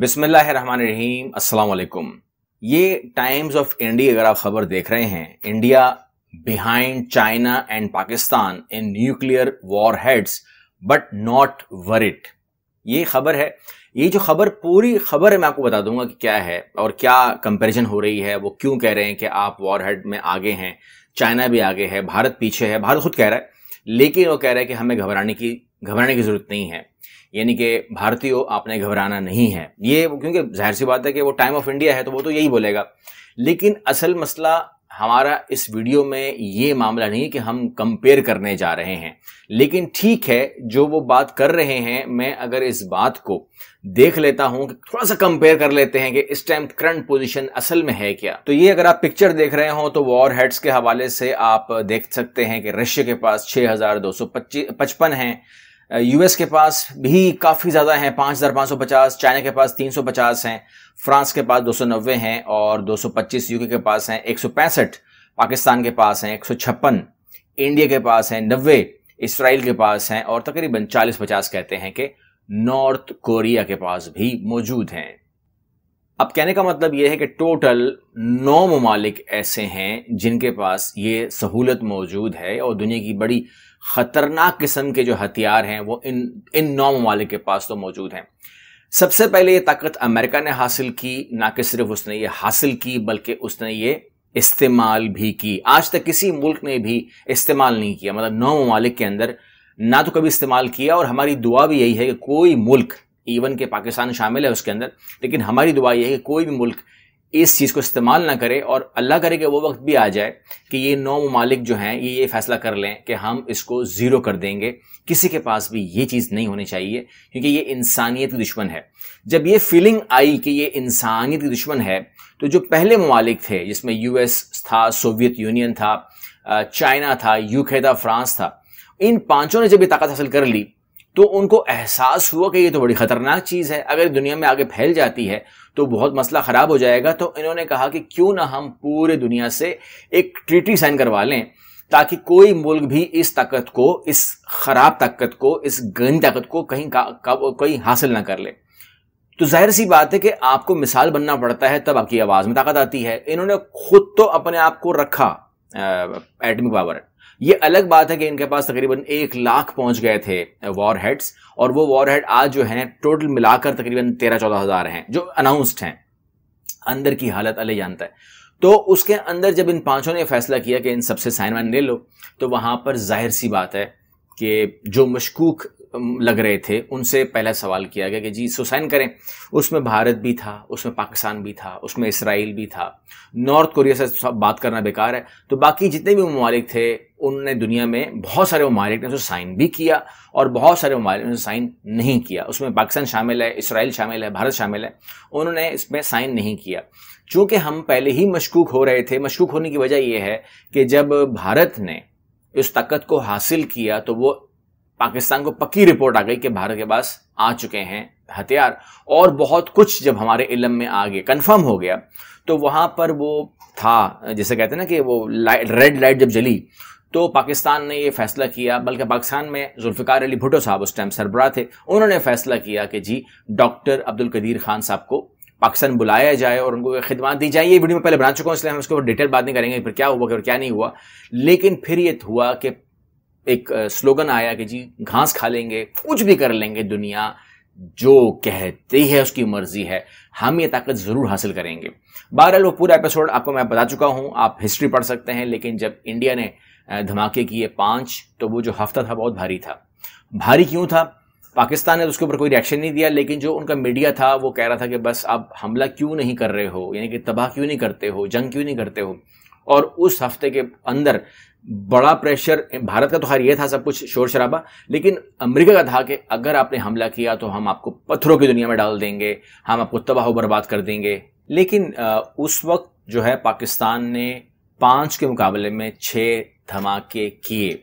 बिस्मिल्लाहिर्रहमानिर्रहीम, अस्सलाम वालेकुम। ये टाइम्स ऑफ इंडिया अगर आप खबर देख रहे हैं, India behind China and Pakistan in nuclear war heads but not worried, ये खबर है। ये जो खबर पूरी खबर है मैं आपको बता दूंगा कि क्या है और क्या कंपैरिजन हो रही है। वो क्यों कह रहे हैं कि आप वॉर हेड में आगे हैं, चाइना भी आगे है, भारत पीछे है। भारत खुद कह रहा है, लेकिन वो कह रहा है कि हमें घबराने की जरूरत नहीं है, यानी कि भारतीयों आपने घबराना नहीं है। ये क्योंकि जाहिर सी बात है कि वो टाइम ऑफ इंडिया है तो वो तो यही बोलेगा। लेकिन असल मसला हमारा इस वीडियो में ये मामला नहीं है कि हम कंपेयर करने जा रहे हैं, लेकिन ठीक है जो वो बात कर रहे हैं, मैं अगर इस बात को देख लेता हूं कि थोड़ा सा कंपेयर कर लेते हैं कि इस टाइम करंट पोजीशन असल में है क्या। तो ये अगर आप पिक्चर देख रहे हो तो वॉर हेड्स के हवाले से आप देख सकते हैं कि रशिया के पास 6255 हैं, यूएस के पास भी काफी ज्यादा हैं 5550, चाइना के पास 350 हैं, फ्रांस के पास 290 हैं और 225 यूके के पास हैं, 165 पाकिस्तान के पास हैं, 156 इंडिया के पास हैं, 90 इसराइल के पास हैं और तकरीबन 40-50 कहते हैं कि नॉर्थ कोरिया के पास भी मौजूद हैं। अब कहने का मतलब यह है कि टोटल 9 ममालिक ऐसे हैं जिनके पास ये सहूलत मौजूद है और दुनिया की बड़ी खतरनाक किस्म के जो हथियार हैं वो इन 9 ममालिक के पास तो मौजूद हैं। सबसे पहले ये ताकत अमेरिका ने हासिल की, ना कि सिर्फ उसने ये हासिल की बल्कि उसने ये इस्तेमाल भी की। आज तक किसी मुल्क ने भी इस्तेमाल नहीं किया, मतलब 9 ममालिक के अंदर ना तो कभी इस्तेमाल किया। और हमारी दुआ भी यही है कि कोई मुल्क, इवन के पाकिस्तान शामिल है उसके अंदर, लेकिन हमारी दुआ यह है कि कोई भी मुल्क इस चीज को इस्तेमाल ना करे और अल्लाह करे कि वो वक्त भी आ जाए कि ये 9 ममालिक जो हैं ये फैसला कर लें कि हम इसको जीरो कर देंगे। किसी के पास भी ये चीज नहीं होनी चाहिए क्योंकि ये इंसानियत की दुश्मन है। जब ये फीलिंग आई कि ये इंसानियत की दुश्मन है तो जो पहले ममालिक थे जिसमें यूएस था, सोवियत यूनियन था, चाइना था, यूके था, फ्रांस था, इन पांचों ने जब ये ताकत हासिल कर ली तो उनको एहसास हुआ कि ये तो बड़ी खतरनाक चीज है, अगर दुनिया में आगे फैल जाती है तो बहुत मसला खराब हो जाएगा। तो इन्होंने कहा कि क्यों ना हम पूरे दुनिया से एक ट्रीटी साइन करवा लें ताकि कोई मुल्क भी इस ताकत को, इस खराब ताकत को, इस गंदी ताकत को कहीं हासिल ना कर ले। तो जाहिर सी बात है कि आपको मिसाल बनना पड़ता है, तब आपकी आवाज में ताकत आती है। इन्होंने खुद तो अपने आप को रखा एटॉमिक पावर। ये अलग बात है कि इनके पास तकरीबन 1 लाख पहुंच गए थे वॉर हेड्स, और वो वॉर हेड आज जो हैं टोटल मिलाकर तकरीबन 13-14 हजार हैं जो अनाउंस्ड हैं। अंदर की हालत अल्लाह जानता है। तो उसके अंदर जब इन पांचों ने फैसला किया कि इन सबसे साइन वाइन ले लो, तो वहां पर जाहिर सी बात है कि जो मशकूक लग रहे थे उनसे पहला सवाल किया गया कि जी इसको साइन करें। उसमें भारत भी था, उसमें पाकिस्तान भी था, उसमें इसराइल भी था। नॉर्थ कोरिया से बात करना बेकार है। तो बाकी जितने भी ममालिक थे उनने, दुनिया में बहुत सारे ममालिक ने उसे साइन भी किया और बहुत सारे ममालिक ने साइन नहीं किया। उसमें पाकिस्तान शामिल है, इसराइल शामिल है, भारत शामिल है, उन्होंने इसमें साइन नहीं किया। चूंकि हम पहले ही मशकूक हो रहे थे। मशकूक होने की वजह यह है कि जब भारत ने इस ताकत को हासिल किया तो वो पाकिस्तान को पक्की रिपोर्ट आ गई कि भारत के पास आ चुके हैं हथियार और बहुत कुछ। जब हमारे इल्म में आ गए, कंफर्म हो गया, तो वहां पर वो था, जैसे कहते हैं ना कि वो रेड लाइट जब जली तो पाकिस्तान ने ये फैसला किया, बल्कि पाकिस्तान में जुल्फिकार अली भुट्टो साहब उस टाइम सरबराह थे, उन्होंने फैसला किया कि जी डॉक्टर अब्दुल कदीर खान साहब को पाकिस्तान बुलाया जाए और उनको खिदमत दी जाए। ये वीडियो में पहले बना चुका हूं, इसलिए हम इसके ऊपर डिटेल बात नहीं करेंगे फिर क्या हुआ फिर क्या नहीं हुआ। लेकिन फिर ये हुआ कि एक स्लोगन आया कि जी घास खा लेंगे, कुछ भी कर लेंगे, दुनिया जो कहती है उसकी मर्जी है, हम ये ताकत जरूर हासिल करेंगे। बहरहाल वो पूरा एपिसोड आपको मैं बता चुका हूं, आप हिस्ट्री पढ़ सकते हैं। लेकिन जब इंडिया ने धमाके किए 5, तो वो जो हफ्ता था बहुत भारी था। भारी क्यों था? पाकिस्तान ने उसके ऊपर कोई रिएक्शन नहीं दिया, लेकिन जो उनका मीडिया था वो कह रहा था कि बस आप हमला क्यों नहीं कर रहे हो, यानी कि तबाह क्यों नहीं करते हो, जंग क्यों नहीं करते हो। और उस हफ्ते के अंदर बड़ा प्रेशर भारत का तो खैर ये था, सब कुछ शोर शराबा, लेकिन अमेरिका का था कि अगर आपने हमला किया तो हम आपको पत्थरों की दुनिया में डाल देंगे, हम आपको तबाह बर्बाद कर देंगे। लेकिन उस वक्त जो है पाकिस्तान ने 5 के मुकाबले में 6 धमाके किए।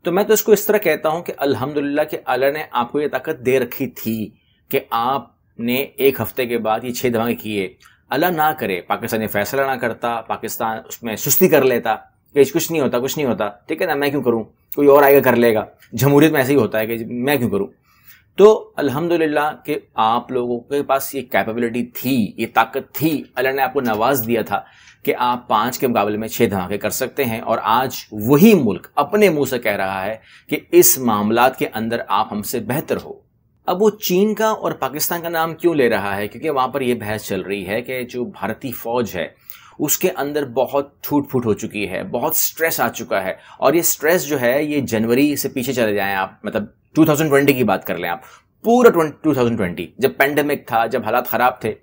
तो मैं तो इसको इस तरह कहता हूं कि अल्हम्दुलिल्लाह कि अल्लाह ने आपको ये ताकत दे रखी थी कि आपने 1 हफ्ते के बाद ये 6 धमाके किए। अल्लाह ना करे पाकिस्तान ये फैसला ना करता, पाकिस्तान उसमें सुस्ती कर लेता कि कुछ नहीं होता, कुछ नहीं होता, ठीक है ना, मैं क्यों करूं, कोई और आएगा कर लेगा। जमहूरियत में ऐसे ही होता है कि मैं क्यों करूं। तो अल्हम्दुलिल्लाह कि आप लोगों के पास ये कैपेबिलिटी थी, ये ताकत थी, अल्लाह ने आपको नवाज दिया था कि आप 5 के मुकाबले में 6 धमाके कर सकते हैं। और आज वही मुल्क अपने मुंह से कह रहा है कि इस मामलात के अंदर आप हमसे बेहतर हो। अब वो चीन का और पाकिस्तान का नाम क्यों ले रहा है? क्योंकि वहां पर यह बहस चल रही है कि जो भारतीय फौज है उसके अंदर बहुत टूट फूट हो चुकी है, बहुत स्ट्रेस आ चुका है। और ये स्ट्रेस जो है ये जनवरी से पीछे चले जाएं आप, मतलब 2020 की बात कर लें आप, पूरा 2020 जब पेंडेमिक था, जब हालात खराब थे,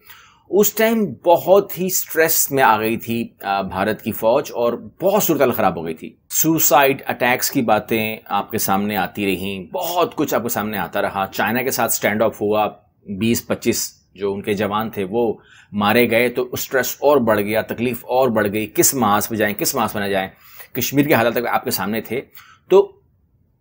उस टाइम बहुत ही स्ट्रेस में आ गई थी भारत की फौज और बहुत सूरत खराब हो गई थी। सुसाइड अटैक्स की बातें आपके सामने आती रहीं, बहुत कुछ आपके सामने आता रहा। चाइना के साथ स्टैंड ऑफ हुआ, 20-25 जो उनके जवान थे वो मारे गए, तो स्ट्रेस और बढ़ गया, तकलीफ और बढ़ गई, किस मास पे जाएं, किस मास में न जाएं। कश्मीर के हालात आपके सामने थे। तो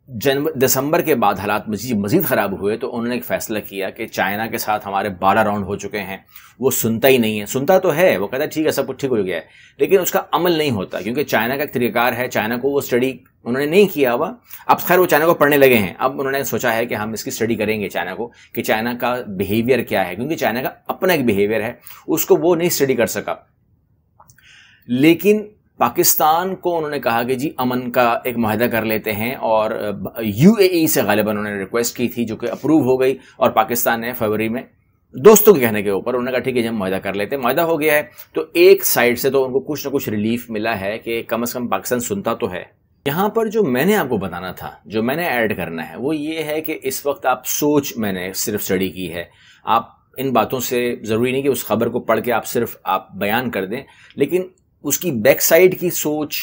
दिसंबर के बाद हालात मजीद ख़राब हुए, तो उन्होंने एक फ़ैसला किया कि चाइना के साथ हमारे 12 राउंड हो चुके हैं, वो सुनता ही नहीं है। सुनता तो है, वो कहता है ठीक है सब कुछ ठीक हो गया है, लेकिन उसका अमल नहीं होता, क्योंकि चाइना का एक तरीक़ाकार है, चाइना को वो स्टडी उन्होंने नहीं किया हुआ। अब खैर वो चाइना को पढ़ने लगे हैं, अब उन्होंने सोचा है कि हम इसकी स्टडी करेंगे चाइना को, कि चाइना का बिहेवियर क्या है, क्योंकि चाइना का अपना एक बिहेवियर है, उसको वो नहीं स्टडी कर सका। लेकिन पाकिस्तान को उन्होंने कहा कि जी अमन का एक मुआहदा कर लेते हैं, और यूएई से गालिबन उन्होंने रिक्वेस्ट की थी, जो कि अप्रूव हो गई। और पाकिस्तान ने फरवरी में दोस्तों के कहने के ऊपर उन्होंने कहा ठीक है जब मुआहदा कर लेते हैं, मुआहदा हो गया है। तो एक साइड से तो उनको कुछ ना कुछ रिलीफ मिला है कि कम से कम पाकिस्तान सुनता तो है। यहाँ पर जो मैंने आपको बताना था, जो मैंने ऐड करना है, वो ये है कि इस वक्त आप सोच, मैंने सिर्फ स्टडी की है, आप इन बातों से ज़रूरी नहीं कि उस खबर को पढ़ के आप सिर्फ आप बयान कर दें, लेकिन उसकी बैक साइड की सोच,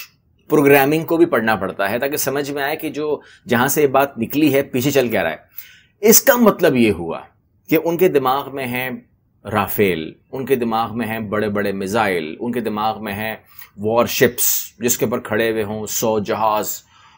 प्रोग्रामिंग को भी पढ़ना पड़ता है, ताकि समझ में आए कि जो जहां से बात निकली है पीछे चल क्या रहा है। इसका मतलब ये हुआ कि उनके दिमाग में है राफेल, उनके दिमाग में है बड़े बड़े मिसाइल, उनके दिमाग में है वॉरशिप्स जिसके ऊपर खड़े हुए हों 100 जहाज,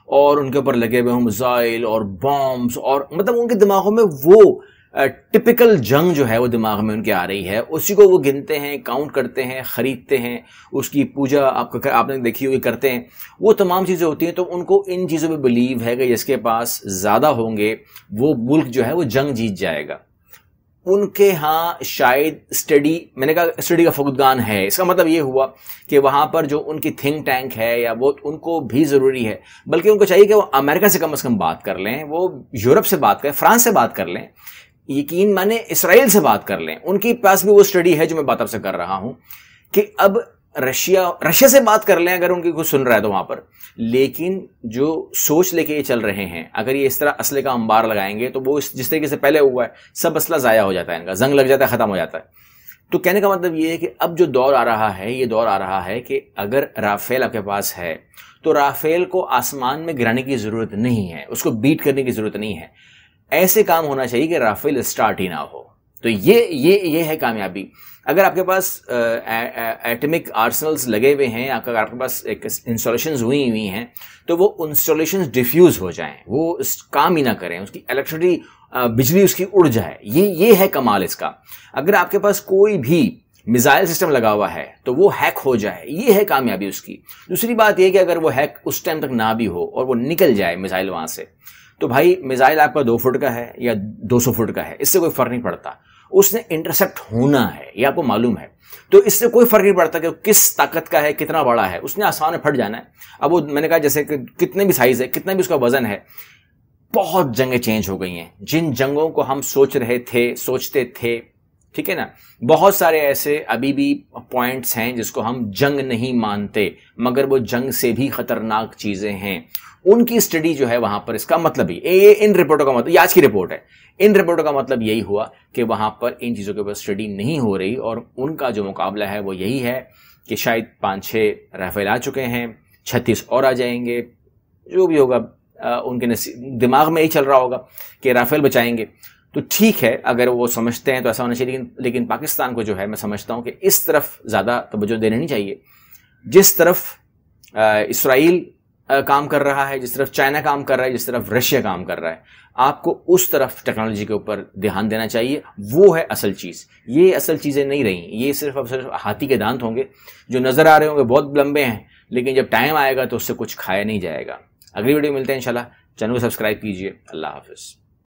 और उनके ऊपर लगे हुए हों मिसाइल और बॉम्ब्स, और मतलब उनके दिमागों में वो टिपिकल जंग जो है वो दिमाग में उनके आ रही है, उसी को वो गिनते हैं, काउंट करते हैं, खरीदते हैं, उसकी पूजा आपने देखी होगी करते हैं, वो तमाम चीज़ें होती हैं। तो उनको इन चीज़ों पे बिलीव है कि जिसके पास ज़्यादा होंगे वो मुल्क जो है वो जंग जीत जाएगा। उनके यहाँ शायद स्टडी, मैंने कहा स्टडी का फुकदान है, इसका मतलब ये हुआ कि वहाँ पर जो उनकी थिंक टैंक है या वो उनको भी ज़रूरी है, बल्कि उनको चाहिए कि वो अमेरिका से कम बात कर लें, वो यूरोप से बात करें, फ्रांस से बात कर लें, यकीन माने इसराइल से बात कर लें। उनके पास भी वो स्टडी है जो मैं बात आपसे कर रहा हूं कि अब रशिया से बात कर लें अगर उनकी कुछ सुन रहा है तो वहां पर। लेकिन जो सोच लेके ये चल रहे हैं, अगर ये इस तरह असले का अंबार लगाएंगे तो वो जिस तरीके से पहले हुआ है, सब असला ज़ाया हो जाता है, इनका जंग लग जाता है, ख़त्म हो जाता है। तो कहने का मतलब ये है कि अब जो दौर आ रहा है, ये दौर आ रहा है कि अगर राफेल आपके पास है तो राफेल को आसमान में गिराने की ज़रूरत नहीं है, उसको बीट करने की ज़रूरत नहीं है। ऐसे काम होना चाहिए कि राफेल स्टार्ट ही ना हो। तो ये है कामयाबी। अगर आपके पास एटॉमिक आर्सनल्स लगे हुए हैं, अगर आपके पास एक इंस्टॉलेशंस हुई हैं, तो वो इंस्टॉलेशंस डिफ्यूज हो जाएं, वो काम ही ना करें, उसकी इलेक्ट्रिसिटी, बिजली उसकी उड़ जाए। ये है कमाल इसका। अगर आपके पास कोई भी मिसाइल सिस्टम लगा हुआ है तो वो हैक हो जाए, ये है कामयाबी उसकी। दूसरी बात यह कि अगर वो हैक उस टाइम तक ना भी हो और वो निकल जाए मिसाइल वहां से, तो भाई मिसाइल आपका 2 फुट का है या 200 फुट का है, इससे कोई फर्क नहीं पड़ता, उसने इंटरसेप्ट होना है, ये आपको मालूम है। तो इससे कोई फर्क नहीं पड़ता कि किस ताकत का है, कितना बड़ा है, उसने आसमान में फट जाना है। अब वो मैंने कहा जैसे कि कितने भी साइज है, कितना भी उसका वजन है, बहुत जंगें चेंज हो गई हैं। जिन जंगों को हम सोचते थे, ठीक है ना, बहुत सारे ऐसे अभी भी पॉइंट्स हैं जिसको हम जंग नहीं मानते, मगर वो जंग से भी खतरनाक चीजें हैं। उनकी स्टडी जो है वहां पर, इसका मतलब ही इन रिपोर्टों का मतलब, ये आज की रिपोर्ट है, इन रिपोर्टों का मतलब यही हुआ कि वहां पर इन चीजों के ऊपर स्टडी नहीं हो रही, और उनका जो मुकाबला है वो यही है कि शायद 5-6 राफेल आ चुके हैं, 36 और आ जाएंगे, जो भी होगा उनके दिमाग में यही चल रहा होगा कि राफेल बचाएंगे। तो ठीक है, अगर वो समझते हैं तो ऐसा होना चाहिए, लेकिन पाकिस्तान को जो है मैं समझता हूं कि इस तरफ ज्यादा तवज्जो देनी नहीं चाहिए। जिस तरफ इसराइल काम कर रहा है, जिस तरफ चाइना काम कर रहा है, जिस तरफ रशिया काम कर रहा है, आपको उस तरफ टेक्नोलॉजी के ऊपर ध्यान देना चाहिए। वो है असल चीज़, ये असल चीज़ें नहीं रही। ये सिर्फ हाथी के दांत होंगे जो नज़र आ रहे होंगे, बहुत लंबे हैं, लेकिन जब टाइम आएगा तो उससे कुछ खाया नहीं जाएगा। अगली वीडियो मिलते हैं इंशाल्लाह। चैनल को सब्सक्राइब कीजिए। अल्लाह हाफिज़।